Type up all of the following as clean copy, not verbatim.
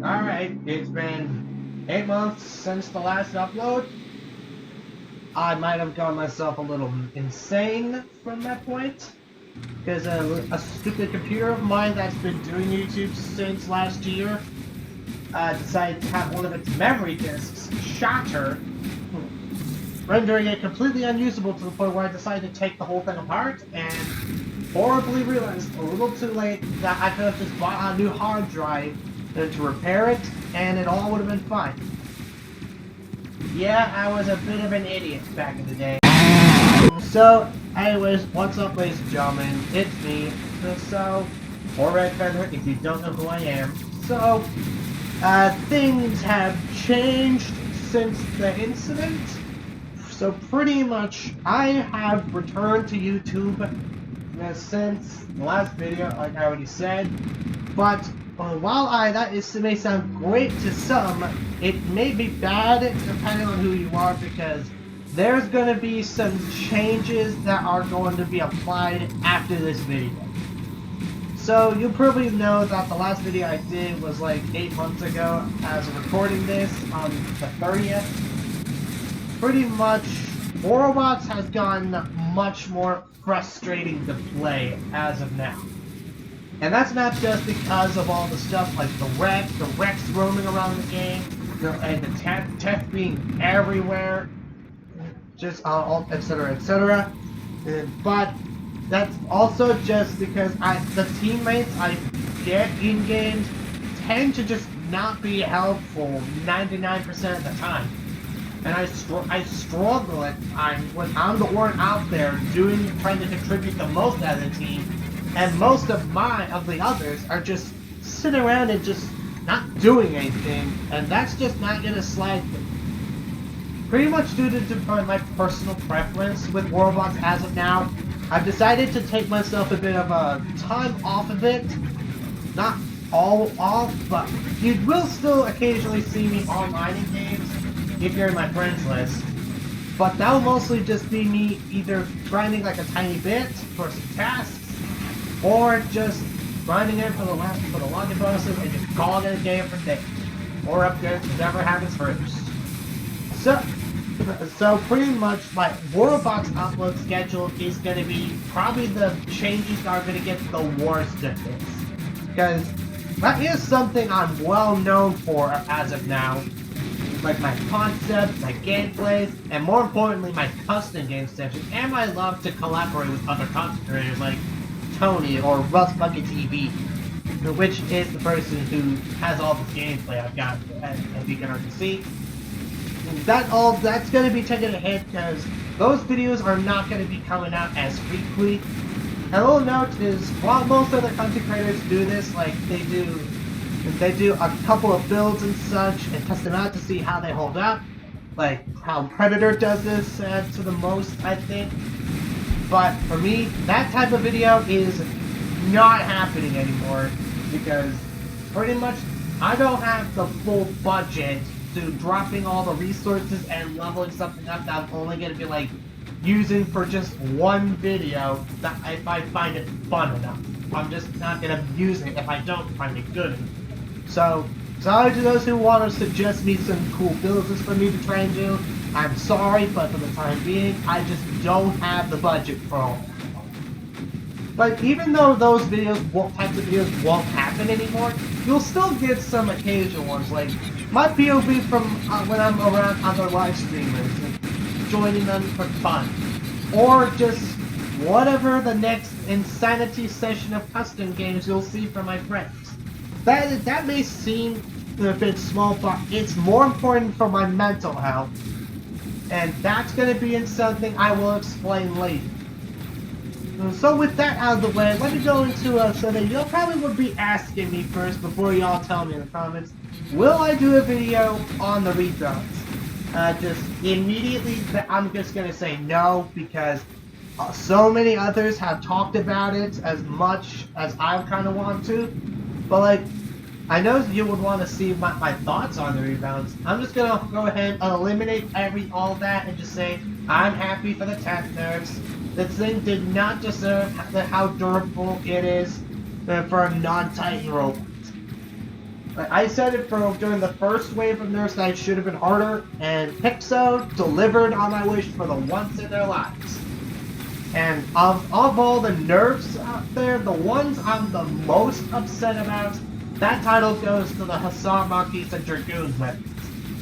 Alright, it's been 8 months since the last upload. I might have gone myself a little insane from that point. Because a stupid computer of mine that's been doing YouTube since last year decided to have one of its memory disks shatter, rendering it completely unusable to the point where I decided to take the whole thing apart and horribly realized a little too late that I could have just bought a new hard drive to repair it, and it all would have been fine. Yeah, I was a bit of an idiot back in the day. So, anyways, what's up, ladies and gentlemen? It's me. So, or Red Feather, if you don't know who I am. So, things have changed since the incident. So pretty much, I have returned to YouTube since the last video, like I already said. But while that may sound great to some, it may be bad depending on who you are, because there's going to be some changes that are going to be applied after this video. So you probably know that the last video I did was like 8 months ago as of recording this on the 30th. Pretty much, Warbots has gotten much more frustrating to play as of now. And that's not just because of all the stuff like the wrecks roaming around the game, and the tech being everywhere, just etc. etc. But that's also just because the teammates I get in games tend to just not be helpful 99% of the time. And I struggle at times when I'm the one out there trying to contribute the most out of the team, and most of the others are just sitting around and just not doing anything, and that's just not gonna slide me. Pretty much due to my personal preference with Warbots as of now, I've decided to take myself a bit of a time off of it. Not all off, but you will still occasionally see me online in games if you're in my friends list. But that will mostly just be me either grinding like a tiny bit for some tasks, or just grinding in for the login bonuses and just calling it a game for day. Or upgrades, whatever happens first. So pretty much my Warbots upload schedule is going to be probably the changes that are going to get the worst of this. Because that is something I'm well known for as of now. Like my concepts, my gameplays, and more importantly my custom game sessions, and my love to collaborate with other content creators like Tony or Rust Bucket TV, which is the person who has all the gameplay I've got, as you can already see. That's going to be taking a hit because those videos are not going to be coming out as frequently. And a little note is, while most other content creators do this, like they do a couple of builds and such and test them out to see how they hold up, like how Predator does this to the most, I think. But for me, that type of video is not happening anymore, because pretty much I don't have the full budget to dropping all the resources and leveling something up that I'm only going to be like using for just one video that if I find it fun enough. I'm just not going to use it if I don't find it good enough. So, sorry to those who want to suggest me some cool builds for me to try and do. I'm sorry, but for the time being, I just don't have the budget for all. But even though those types of videos won't happen anymore, you'll still get some occasional ones, like my POV from when I'm around other live streamers, and joining them for fun. Or just whatever the next insanity session of custom games you'll see from my friends. That may seem a bit small, but it's more important for my mental health. And that's going to be in something I will explain later. So with that out of the way, let me go into something y'all probably would be asking me first before y'all tell me in the comments. Will I do a video on the rebounds? Just immediately, I'm just going to say no, because so many others have talked about it as much as I kind of want to. But like, I know you would want to see my thoughts on the rebounds. I'm just gonna go ahead and eliminate all that and just say I'm happy for the tech nerfs. The thing did not deserve how durable it is for a non-Titan robot. I said it during the first wave of nerfs that it should have been harder, and Pixo delivered on my wish for the once in their lives. And of all the nerfs out there, the ones I'm the most upset about, that title goes to the Hussar Monkeys and Dragoons weapons.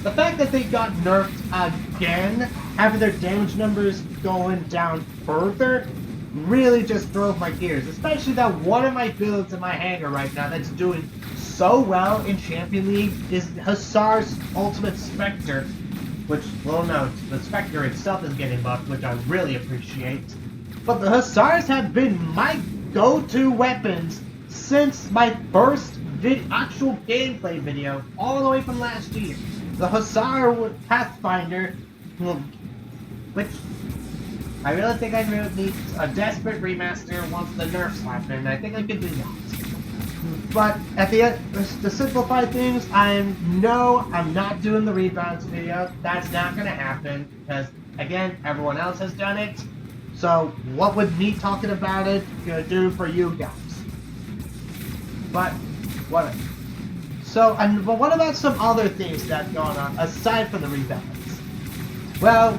The fact that they got nerfed again, having their damage numbers going down further, really just drove my gears. Especially that one of my builds in my hangar right now that's doing so well in Champion League is Hussar's Ultimate Spectre, which, well, no, the Spectre itself is getting buffed, which I really appreciate. But the Hussars have been my go-to weapons since my first actual gameplay video, all the way from last year. The Hussar with Pathfinder, which I really think I need a desperate remaster once the nerfs happen. I think I could do that. But at the end, to simplify things, I'm not doing the rebounds video. That's not going to happen because, again, everyone else has done it. So what would me talking about it gonna do for you guys? But what? So, but what about some other things that going on aside from the rebalance? Well,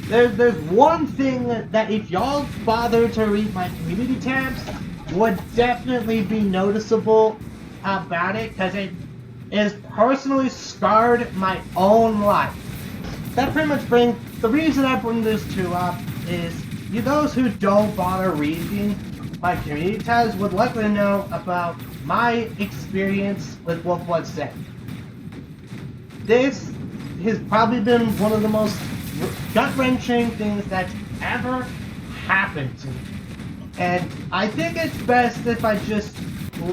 there's one thing that if y'all bother to read my community tabs, would definitely be noticeable about it, because it has personally scarred my own life. That pretty much the reason I bring this up is those who don't bother reading my community tabs would likely know about my experience with Wolf Blood 7. This has probably been one of the most gut-wrenching things that's ever happened to me. And I think it's best if I just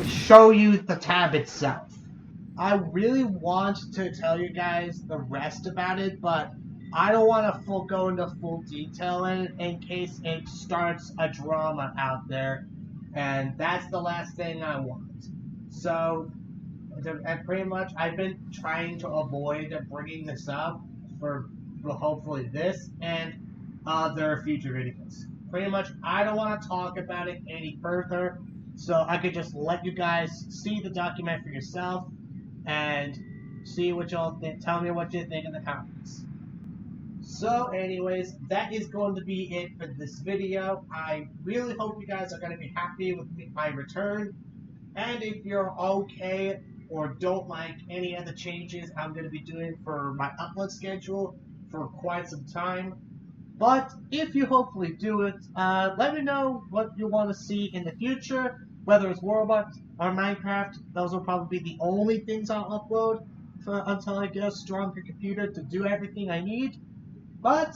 show you the tab itself. I really want to tell you guys the rest about it, but I don't want to go into full detail in case it starts a drama out there, and that's the last thing I want. So, and pretty much, I've been trying to avoid bringing this up for hopefully this and other future videos. Pretty much, I don't want to talk about it any further, so I could just let you guys see the document for yourself and see what y'all think. Tell me what you think in the comments. So anyways, that is going to be it for this video. I really hope you guys are going to be happy with my return. And if you're okay or don't like any of the changes I'm going to be doing for my upload schedule for quite some time. But if you hopefully do it, let me know what you want to see in the future. Whether it's Roblox or Minecraft, those will probably be the only things I'll upload until I get a stronger computer to do everything I need. But,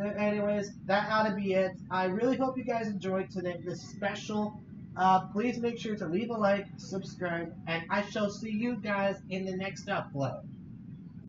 anyways, that ought to be it. I really hope you guys enjoyed this special. Please make sure to leave a like, subscribe, and I shall see you guys in the next upload.